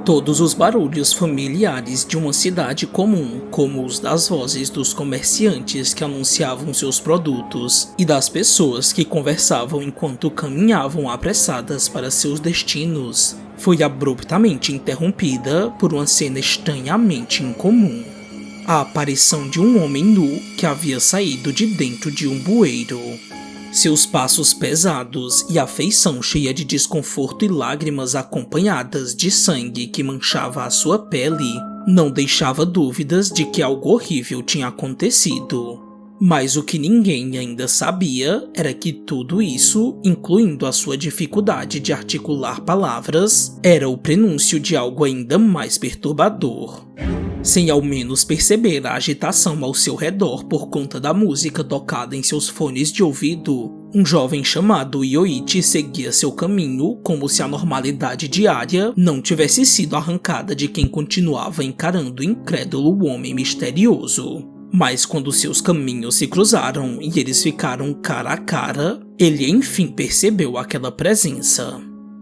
Todos os barulhos familiares de uma cidade comum, como os das vozes dos comerciantes que anunciavam seus produtos e das pessoas que conversavam enquanto caminhavam apressadas para seus destinos, foi abruptamente interrompida por uma cena estranhamente incomum. A aparição de um homem nu que havia saído de dentro de um bueiro. Seus passos pesados e a feição cheia de desconforto e lágrimas acompanhadas de sangue que manchava a sua pele não deixava dúvidas de que algo horrível tinha acontecido. Mas o que ninguém ainda sabia era que tudo isso, incluindo a sua dificuldade de articular palavras, era o prenúncio de algo ainda mais perturbador. Sem ao menos perceber a agitação ao seu redor por conta da música tocada em seus fones de ouvido, um jovem chamado Yoichi seguia seu caminho como se a normalidade diária não tivesse sido arrancada de quem continuava encarando incrédulo o homem misterioso. Mas quando seus caminhos se cruzaram e eles ficaram cara a cara, ele enfim percebeu aquela presença.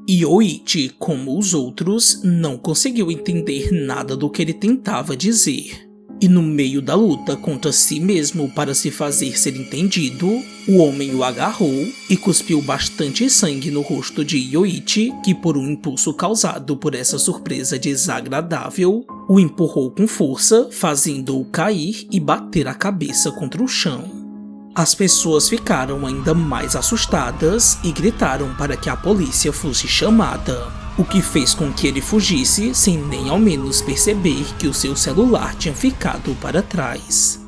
Yoichi, como os outros, não conseguiu entender nada do que ele tentava dizer. E no meio da luta contra si mesmo para se fazer ser entendido, o homem o agarrou e cuspiu bastante sangue no rosto de Yoichi, que por um impulso causado por essa surpresa desagradável, o empurrou com força, fazendo-o cair e bater a cabeça contra o chão. As pessoas ficaram ainda mais assustadas e gritaram para que a polícia fosse chamada, o que fez com que ele fugisse sem nem ao menos perceber que o seu celular tinha ficado para trás.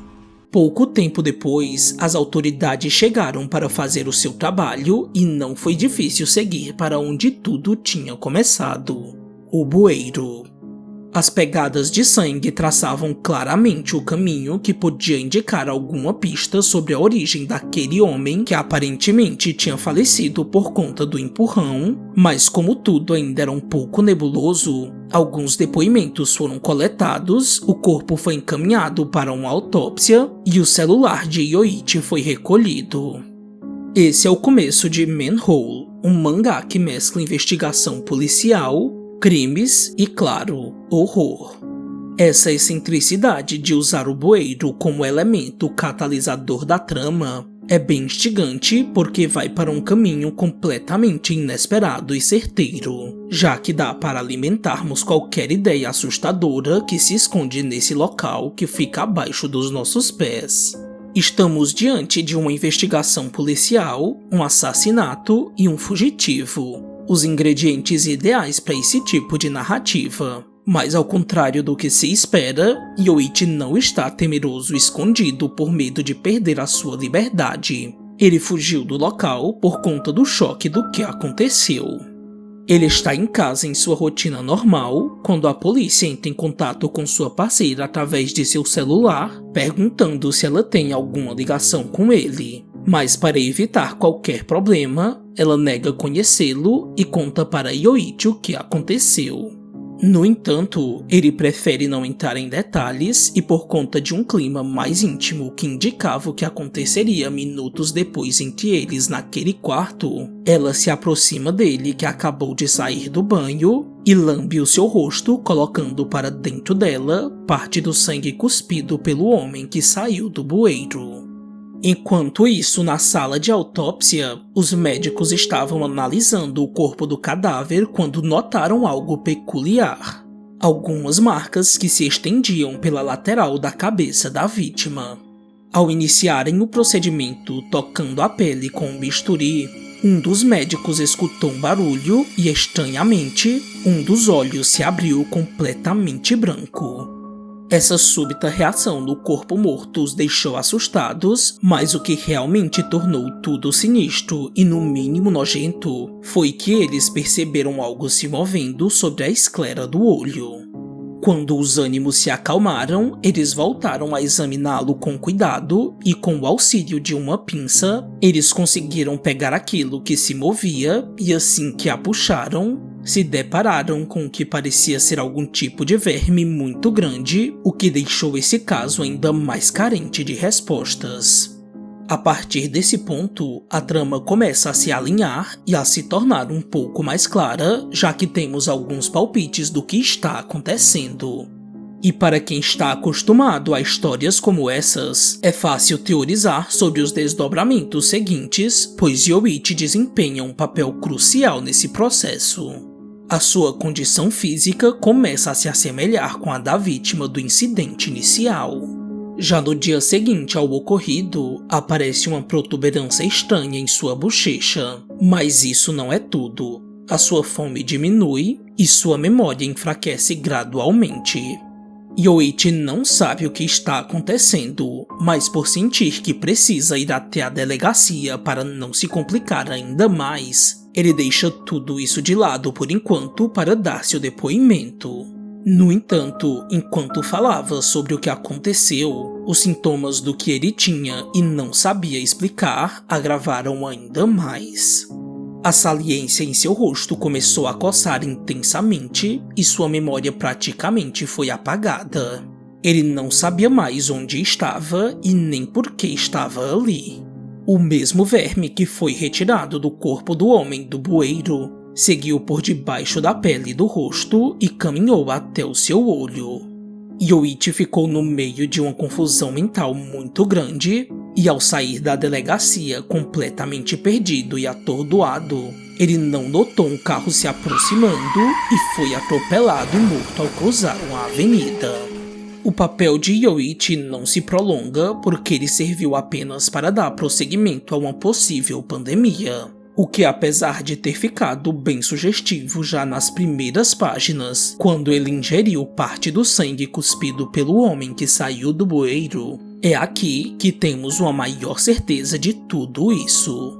Pouco tempo depois, as autoridades chegaram para fazer o seu trabalho e não foi difícil seguir para onde tudo tinha começado: o bueiro. As pegadas de sangue traçavam claramente o caminho que podia indicar alguma pista sobre a origem daquele homem que aparentemente tinha falecido por conta do empurrão, mas como tudo ainda era um pouco nebuloso, alguns depoimentos foram coletados, o corpo foi encaminhado para uma autópsia e o celular de Yoichi foi recolhido. Esse é o começo de Manhole, um mangá que mescla investigação policial, crimes e, claro, horror. Essa excentricidade de usar o bueiro como elemento catalisador da trama é bem instigante porque vai para um caminho completamente inesperado e certeiro, já que dá para alimentarmos qualquer ideia assustadora que se esconde nesse local que fica abaixo dos nossos pés. Estamos diante de uma investigação policial, um assassinato e um fugitivo. Os ingredientes ideais para esse tipo de narrativa. Mas ao contrário do que se espera, Yoichi não está temeroso e escondido por medo de perder a sua liberdade. Ele fugiu do local por conta do choque do que aconteceu. Ele está em casa em sua rotina normal, quando a polícia entra em contato com sua parceira através de seu celular, perguntando se ela tem alguma ligação com ele. Mas para evitar qualquer problema, ela nega conhecê-lo e conta para Yoichi o que aconteceu. No entanto, ele prefere não entrar em detalhes e por conta de um clima mais íntimo que indicava o que aconteceria minutos depois entre eles naquele quarto, ela se aproxima dele que acabou de sair do banho e lambe o seu rosto colocando para dentro dela parte do sangue cuspido pelo homem que saiu do bueiro. Enquanto isso, na sala de autópsia, os médicos estavam analisando o corpo do cadáver quando notaram algo peculiar. Algumas marcas que se estendiam pela lateral da cabeça da vítima. Ao iniciarem o procedimento tocando a pele com um bisturi, um dos médicos escutou um barulho e, estranhamente, um dos olhos se abriu completamente branco. Essa súbita reação no corpo morto os deixou assustados, mas o que realmente tornou tudo sinistro e no mínimo nojento foi que eles perceberam algo se movendo sobre a esclera do olho. Quando os ânimos se acalmaram, eles voltaram a examiná-lo com cuidado e, com o auxílio de uma pinça, eles conseguiram pegar aquilo que se movia e, assim que a puxaram, se depararam com o que parecia ser algum tipo de verme muito grande, o que deixou esse caso ainda mais carente de respostas. A partir desse ponto, a trama começa a se alinhar e a se tornar um pouco mais clara, já que temos alguns palpites do que está acontecendo. E para quem está acostumado a histórias como essas, é fácil teorizar sobre os desdobramentos seguintes, pois Yoichi desempenha um papel crucial nesse processo. A sua condição física começa a se assemelhar com a da vítima do incidente inicial. Já no dia seguinte ao ocorrido, aparece uma protuberância estranha em sua bochecha, mas isso não é tudo. A sua fome diminui e sua memória enfraquece gradualmente. Yoichi não sabe o que está acontecendo, mas por sentir que precisa ir até a delegacia para não se complicar ainda mais, ele deixa tudo isso de lado por enquanto para dar seu depoimento. No entanto, enquanto falava sobre o que aconteceu, os sintomas do que ele tinha e não sabia explicar agravaram ainda mais. A saliência em seu rosto começou a coçar intensamente e sua memória praticamente foi apagada. Ele não sabia mais onde estava e nem por que estava ali. O mesmo verme que foi retirado do corpo do homem do bueiro seguiu por debaixo da pele do rosto e caminhou até o seu olho. Yoichi ficou no meio de uma confusão mental muito grande e ao sair da delegacia completamente perdido e atordoado, ele não notou um carro se aproximando e foi atropelado e morto ao cruzar uma avenida. O papel de Yoichi não se prolonga porque ele serviu apenas para dar prosseguimento a uma possível pandemia. O que, apesar de ter ficado bem sugestivo já nas primeiras páginas, quando ele ingeriu parte do sangue cuspido pelo homem que saiu do bueiro, é aqui que temos uma maior certeza de tudo isso.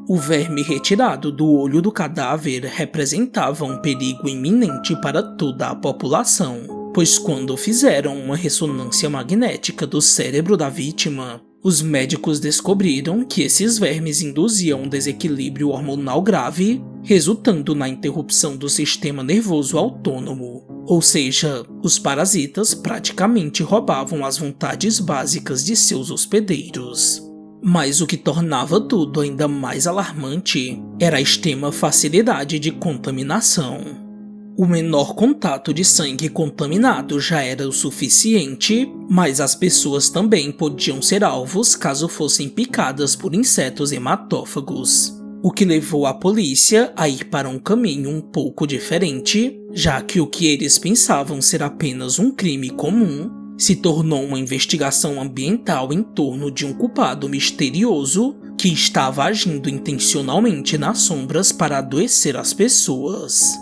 O verme retirado do olho do cadáver representava um perigo iminente para toda a população, pois quando fizeram uma ressonância magnética do cérebro da vítima, os médicos descobriram que esses vermes induziam um desequilíbrio hormonal grave, resultando na interrupção do sistema nervoso autônomo. Ou seja, os parasitas praticamente roubavam as vontades básicas de seus hospedeiros. Mas o que tornava tudo ainda mais alarmante era a extrema facilidade de contaminação. O menor contato de sangue contaminado já era o suficiente, mas as pessoas também podiam ser alvos caso fossem picadas por insetos hematófagos. O que levou a polícia a ir para um caminho um pouco diferente, já que o que eles pensavam ser apenas um crime comum se tornou uma investigação ambiental em torno de um culpado misterioso que estava agindo intencionalmente nas sombras para adoecer as pessoas.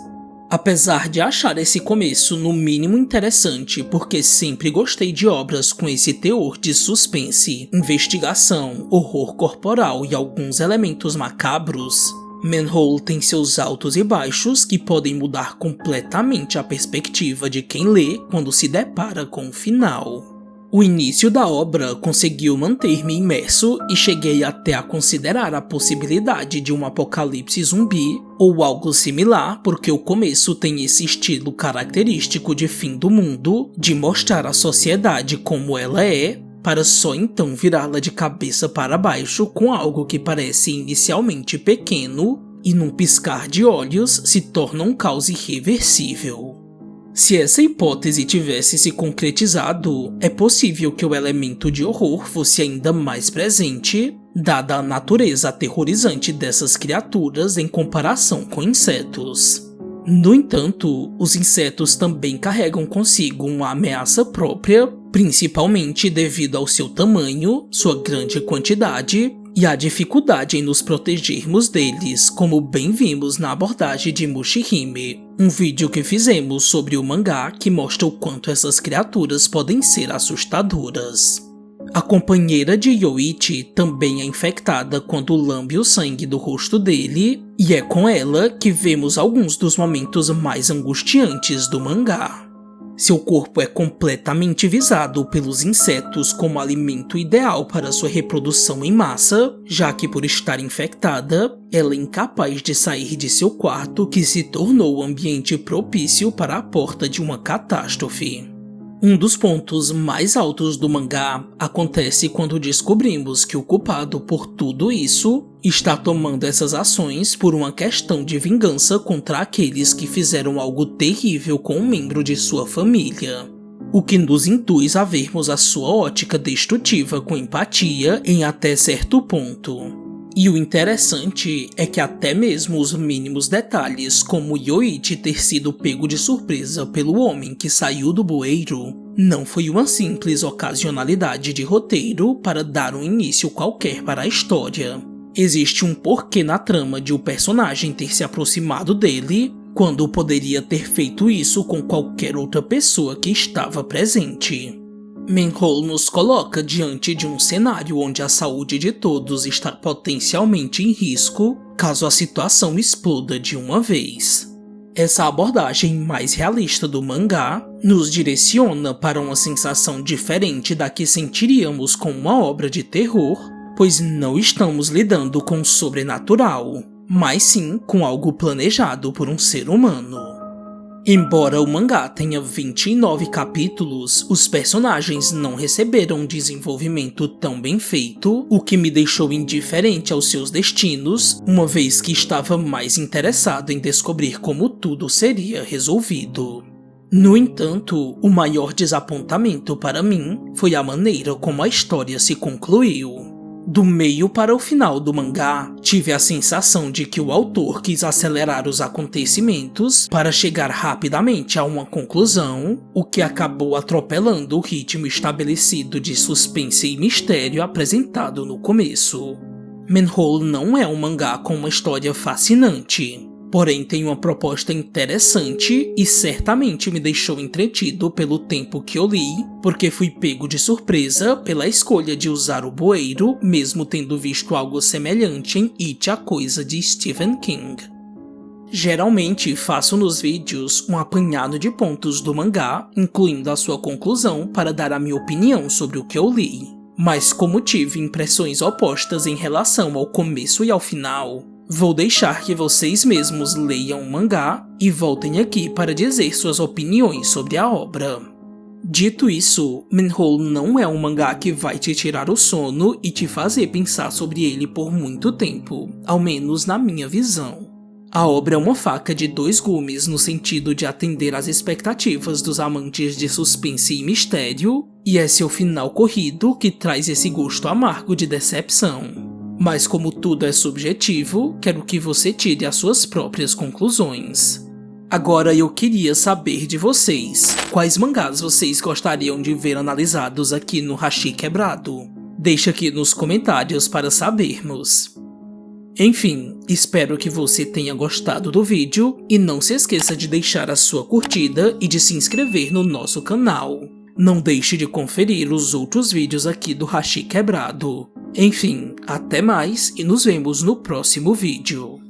Apesar de achar esse começo no mínimo interessante, porque sempre gostei de obras com esse teor de suspense, investigação, horror corporal e alguns elementos macabros, Manhole tem seus altos e baixos que podem mudar completamente a perspectiva de quem lê quando se depara com o final. O início da obra conseguiu manter-me imerso e cheguei até a considerar a possibilidade de um apocalipse zumbi ou algo similar, porque o começo tem esse estilo característico de fim do mundo, de mostrar a sociedade como ela é, para só então virá-la de cabeça para baixo com algo que parece inicialmente pequeno e num piscar de olhos se torna um caos irreversível. Se essa hipótese tivesse se concretizado, é possível que o elemento de horror fosse ainda mais presente, dada a natureza aterrorizante dessas criaturas em comparação com insetos. No entanto, os insetos também carregam consigo uma ameaça própria, principalmente devido ao seu tamanho, sua grande quantidade e a dificuldade em nos protegermos deles, como bem vimos na abordagem de Mushihime, um vídeo que fizemos sobre o mangá que mostra o quanto essas criaturas podem ser assustadoras. A companheira de Yoichi também é infectada quando lambe o sangue do rosto dele, e é com ela que vemos alguns dos momentos mais angustiantes do mangá. Seu corpo é completamente visado pelos insetos como alimento ideal para sua reprodução em massa, já que por estar infectada, ela é incapaz de sair de seu quarto, que se tornou o ambiente propício para a porta de uma catástrofe. Um dos pontos mais altos do mangá acontece quando descobrimos que o culpado por tudo isso está tomando essas ações por uma questão de vingança contra aqueles que fizeram algo terrível com um membro de sua família. O que nos induz a vermos a sua ótica destrutiva com empatia em até certo ponto. E o interessante é que até mesmo os mínimos detalhes, como Yoichi ter sido pego de surpresa pelo homem que saiu do bueiro, não foi uma simples ocasionalidade de roteiro para dar um início qualquer para a história. Existe um porquê na trama de o personagem ter se aproximado dele, quando poderia ter feito isso com qualquer outra pessoa que estava presente. Manhole nos coloca diante de um cenário onde a saúde de todos está potencialmente em risco caso a situação exploda de uma vez. Essa abordagem mais realista do mangá nos direciona para uma sensação diferente da que sentiríamos com uma obra de terror, pois não estamos lidando com o sobrenatural, mas sim com algo planejado por um ser humano. Embora o mangá tenha 29 capítulos, os personagens não receberam um desenvolvimento tão bem feito, o que me deixou indiferente aos seus destinos, uma vez que estava mais interessado em descobrir como tudo seria resolvido. No entanto, o maior desapontamento para mim foi a maneira como a história se concluiu. Do meio para o final do mangá, tive a sensação de que o autor quis acelerar os acontecimentos para chegar rapidamente a uma conclusão, o que acabou atropelando o ritmo estabelecido de suspense e mistério apresentado no começo. Manhole não é um mangá com uma história fascinante, porém tem uma proposta interessante e certamente me deixou entretido pelo tempo que eu li, porque fui pego de surpresa pela escolha de usar o bueiro, mesmo tendo visto algo semelhante em It, a Coisa de Stephen King. Geralmente faço nos vídeos um apanhado de pontos do mangá, incluindo a sua conclusão para dar a minha opinião sobre o que eu li. Mas como tive impressões opostas em relação ao começo e ao final, vou deixar que vocês mesmos leiam o mangá e voltem aqui para dizer suas opiniões sobre a obra. Dito isso, Manhole não é um mangá que vai te tirar o sono e te fazer pensar sobre ele por muito tempo, ao menos na minha visão. A obra é uma faca de dois gumes no sentido de atender às expectativas dos amantes de suspense e mistério, e é seu final corrido que traz esse gosto amargo de decepção. Mas como tudo é subjetivo, quero que você tire as suas próprias conclusões. Agora eu queria saber de vocês, quais mangás vocês gostariam de ver analisados aqui no Hashi Quebrado? Deixa aqui nos comentários para sabermos. Enfim, espero que você tenha gostado do vídeo e não se esqueça de deixar a sua curtida e de se inscrever no nosso canal. Não deixe de conferir os outros vídeos aqui do Hashi Quebrado. Enfim, até mais e nos vemos no próximo vídeo.